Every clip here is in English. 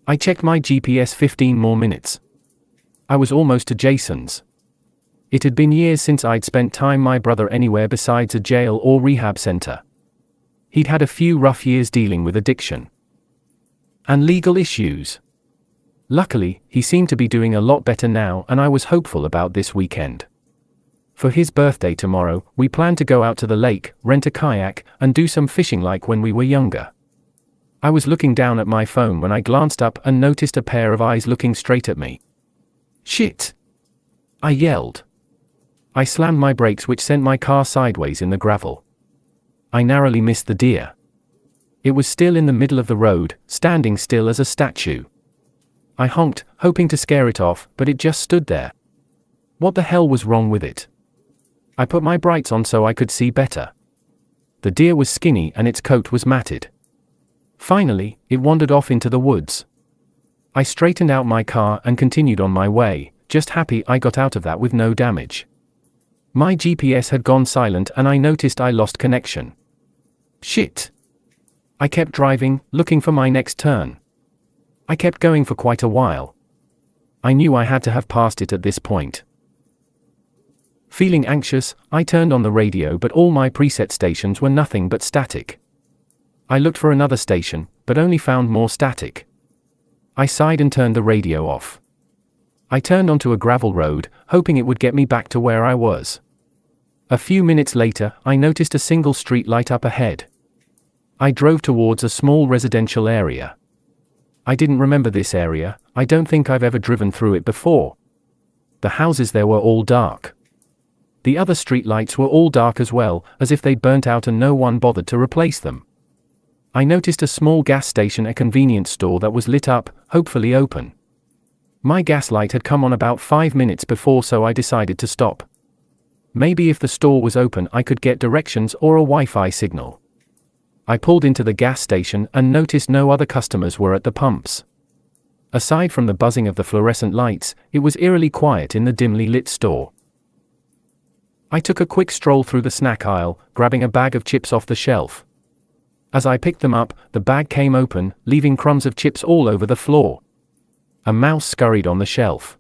I checked my GPS 15 more minutes. I was almost to Jason's. It had been years since I'd spent time with my brother anywhere besides a jail or rehab center. He'd had a few rough years dealing with addiction and legal issues. Luckily, he seemed to be doing a lot better now, and I was hopeful about this weekend. For his birthday tomorrow, we planned to go out to the lake, rent a kayak, and do some fishing like when we were younger. I was looking down at my phone when I glanced up and noticed a pair of eyes looking straight at me. "Shit!" I yelled. I slammed my brakes, which sent my car sideways in the gravel. I narrowly missed the deer. It was still in the middle of the road, standing still as a statue. I honked, hoping to scare it off, but it just stood there. What the hell was wrong with it? I put my brights on so I could see better. The deer was skinny and its coat was matted. Finally, it wandered off into the woods. I straightened out my car and continued on my way, just happy I got out of that with no damage. My GPS had gone silent and I noticed I lost connection. Shit. I kept driving, looking for my next turn. I kept going for quite a while. I knew I had to have passed it at this point. Feeling anxious, I turned on the radio, but all my preset stations were nothing but static. I looked for another station, but only found more static. I sighed and turned the radio off. I turned onto a gravel road, hoping it would get me back to where I was. A few minutes later, I noticed a single street light up ahead. I drove towards a small residential area. I didn't remember this area. I don't think I've ever driven through it before. The houses there were all dark. The other street lights were all dark as well, as if they'd burnt out and no one bothered to replace them. I noticed a small gas station, a convenience store that was lit up, hopefully open. My gas light had come on about 5 minutes before, so I decided to stop. Maybe if the store was open I could get directions or a Wi-Fi signal. I pulled into the gas station and noticed no other customers were at the pumps. Aside from the buzzing of the fluorescent lights, it was eerily quiet in the dimly lit store. I took a quick stroll through the snack aisle, grabbing a bag of chips off the shelf. As I picked them up, the bag came open, leaving crumbs of chips all over the floor. A mouse scurried on the shelf.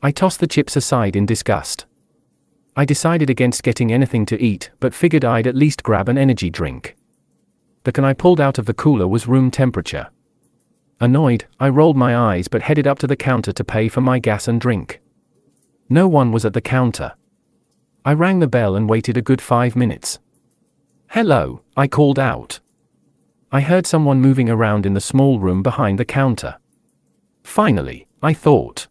I tossed the chips aside in disgust. I decided against getting anything to eat, but figured I'd at least grab an energy drink. The can I pulled out of the cooler was room temperature. Annoyed, I rolled my eyes but headed up to the counter to pay for my gas and drink. No one was at the counter. I rang the bell and waited a good 5 minutes. "Hello," I called out. I heard someone moving around in the small room behind the counter. Finally, I thought.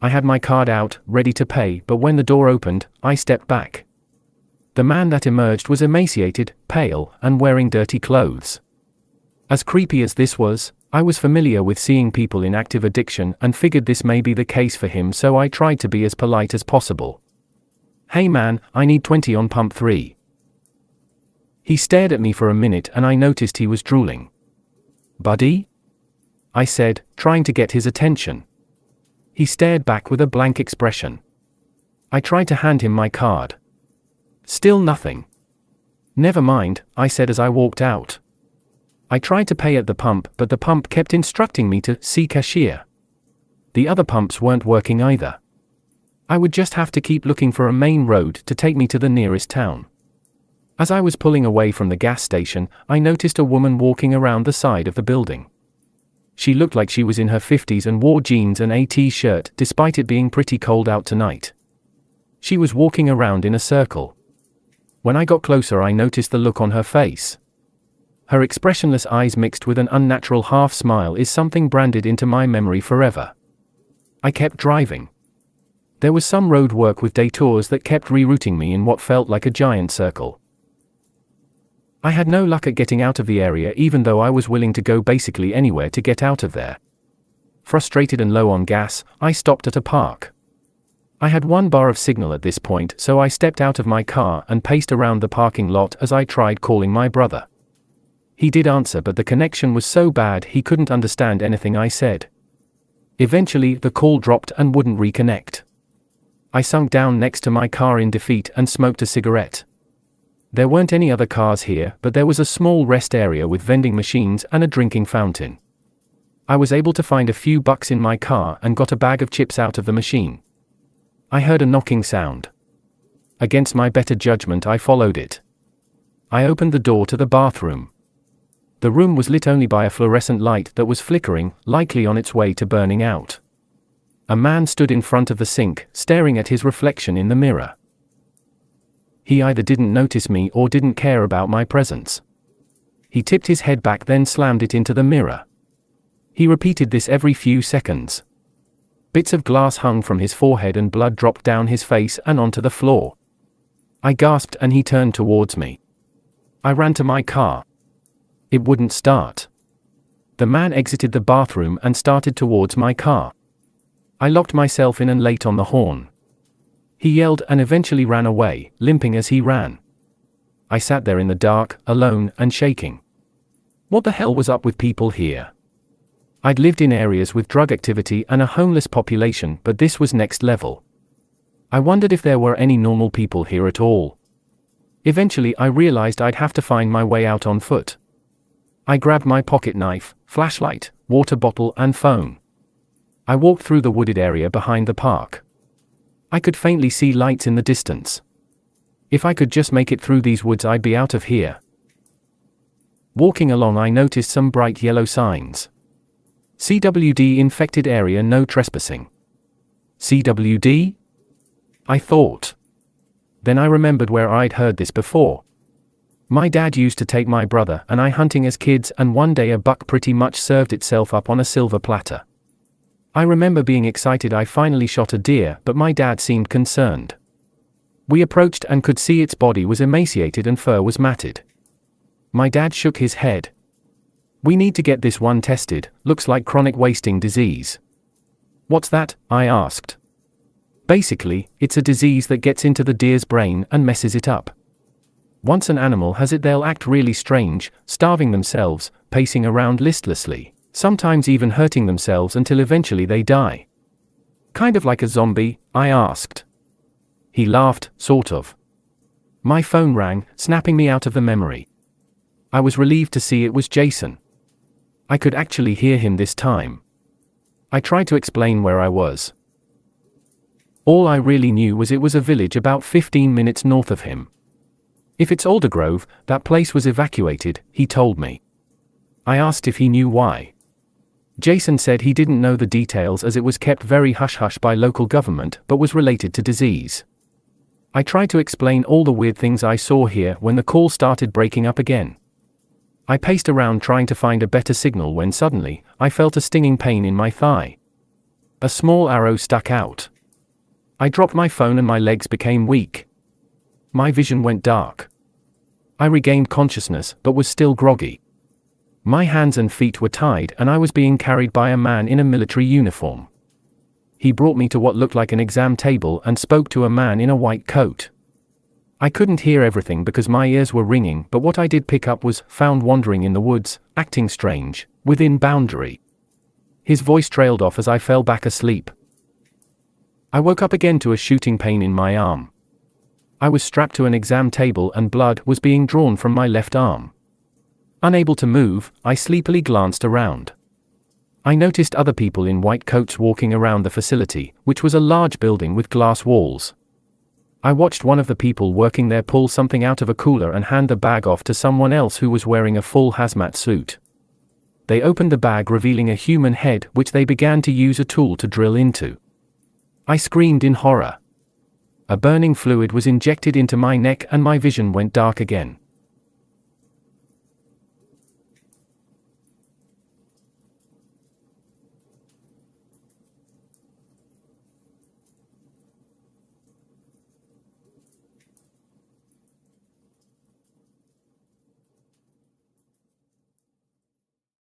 I had my card out, ready to pay, but when the door opened, I stepped back. The man that emerged was emaciated, pale, and wearing dirty clothes. As creepy as this was, I was familiar with seeing people in active addiction and figured this may be the case for him, so I tried to be as polite as possible. "Hey man, I need 20 on pump 3. He stared at me for a minute and I noticed he was drooling. "Buddy?" I said, trying to get his attention. He stared back with a blank expression. I tried to hand him my card. Still nothing. "Never mind," I said as I walked out. I tried to pay at the pump, but the pump kept instructing me to see cashier. The other pumps weren't working either. I would just have to keep looking for a main road to take me to the nearest town. As I was pulling away from the gas station, I noticed a woman walking around the side of the building. She looked like she was in her 50s and wore jeans and a t-shirt, despite it being pretty cold out tonight. She was walking around in a circle. When I got closer, I noticed the look on her face. Her expressionless eyes mixed with an unnatural half-smile is something branded into my memory forever. I kept driving. There was some road work with detours that kept rerouting me in what felt like a giant circle. I had no luck at getting out of the area, even though I was willing to go basically anywhere to get out of there. Frustrated and low on gas, I stopped at a park. I had 1 bar of signal at this point, so I stepped out of my car and paced around the parking lot as I tried calling my brother. He did answer, but the connection was so bad he couldn't understand anything I said. Eventually, the call dropped and wouldn't reconnect. I sunk down next to my car in defeat and smoked a cigarette. There weren't any other cars here, but there was a small rest area with vending machines and a drinking fountain. I was able to find a few bucks in my car and got a bag of chips out of the machine. I heard a knocking sound. Against my better judgment, I followed it. I opened the door to the bathroom. The room was lit only by a fluorescent light that was flickering, likely on its way to burning out. A man stood in front of the sink, staring at his reflection in the mirror. He either didn't notice me or didn't care about my presence. He tipped his head back, then slammed it into the mirror. He repeated this every few seconds. Bits of glass hung from his forehead and blood dropped down his face and onto the floor. I gasped and he turned towards me. I ran to my car. It wouldn't start. The man exited the bathroom and started towards my car. I locked myself in and late on the horn. He yelled and eventually ran away, limping as he ran. I sat there in the dark, alone and shaking. What the hell was up with people here? I'd lived in areas with drug activity and a homeless population, but this was next level. I wondered if there were any normal people here at all. Eventually I realized I'd have to find my way out on foot. I grabbed my pocket knife, flashlight, water bottle and phone. I walked through the wooded area behind the park. I could faintly see lights in the distance. If I could just make it through these woods, I'd be out of here. Walking along, I noticed some bright yellow signs. CWD infected area, no trespassing. CWD? I thought. Then I remembered where I'd heard this before. My dad used to take my brother and I hunting as kids, and one day a buck pretty much served itself up on a silver platter. I remember being excited. I finally shot a deer, but my dad seemed concerned. We approached and could see its body was emaciated and fur was matted. My dad shook his head. We need to get this one tested, looks like chronic wasting disease. What's that? I asked. Basically, it's a disease that gets into the deer's brain and messes it up. Once an animal has it, they'll act really strange, starving themselves, pacing around listlessly, sometimes even hurting themselves until eventually they die. Kind of like a zombie? I asked. He laughed, sort of. My phone rang, snapping me out of the memory. I was relieved to see it was Jason. I could actually hear him this time. I tried to explain where I was. All I really knew was it was a village about 15 minutes north of him. If it's Aldergrove, that place was evacuated, he told me. I asked if he knew why. Jason said he didn't know the details as it was kept very hush-hush by local government, but was related to disease. I tried to explain all the weird things I saw here when the call started breaking up again. I paced around trying to find a better signal when suddenly, I felt a stinging pain in my thigh. A small arrow stuck out. I dropped my phone and my legs became weak. My vision went dark. I regained consciousness but was still groggy. My hands and feet were tied and I was being carried by a man in a military uniform. He brought me to what looked like an exam table and spoke to a man in a white coat. I couldn't hear everything because my ears were ringing, but what I did pick up was found wandering in the woods, acting strange, within boundary. His voice trailed off as I fell back asleep. I woke up again to a shooting pain in my arm. I was strapped to an exam table and blood was being drawn from my left arm. Unable to move, I sleepily glanced around. I noticed other people in white coats walking around the facility, which was a large building with glass walls. I watched one of the people working there pull something out of a cooler and hand the bag off to someone else who was wearing a full hazmat suit. They opened the bag, revealing a human head, which they began to use a tool to drill into. I screamed in horror. A burning fluid was injected into my neck and my vision went dark again.